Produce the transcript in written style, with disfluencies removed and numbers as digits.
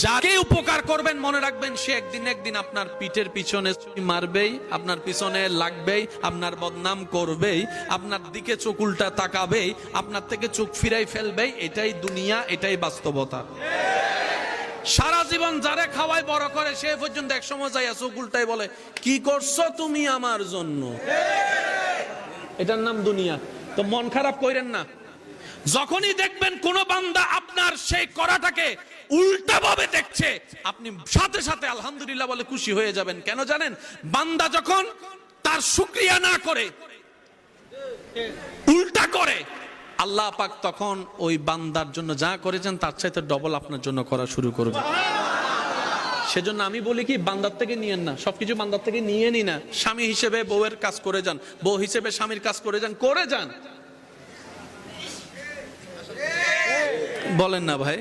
যাকে উপকার করবেন মনে রাখবেন সে একদিন একদিন আপনার পিঠের পিছনে মারবেই, আপনার পিছনে লাগবেই, আপনার বদনাম করবেই, আপনার দিকে চোখ উল্টা তাকাবেই, আপনার থেকে চোখ ফিরাই ফেলবেই। এটাই দুনিয়া, এটাই বাস্তবতা। সারা জীবন যারে খাওয়ায় বড় করে সে পর্যন্ত এক সময় যাইয়া চোখ উল্টাই বলে, কি করছো তুমি আমার জন্য? এটার নাম দুনিয়া। তো মন খারাপ কইরেন না। যখনই দেখবেন কোন বান্দা আপনার সেই করাটাকে উল্টা ভাবে দেখছে, আপনি সাথে সাথে আলহামদুলিল্লাহ বলে খুশি হয়ে যাবেন। কেন জানেন? বান্দা যখন তার শুকরিয়া না করে উল্টা করে, আল্লাহ পাক তখন ওই বান্দার জন্য যা করেছেন তার চাইতে ডবল আপনার জন্য করা শুরু করবে। সেজন্য আমি বলি কি, বান্দার থেকে নিয়েন না, সবকিছু বান্দার থেকে নিয়ে নি না। স্বামী হিসেবে বউয়ের কাজ করে যান, বউ হিসেবে স্বামীর কাজ করে যান, করে যান। বলেন না ভাই?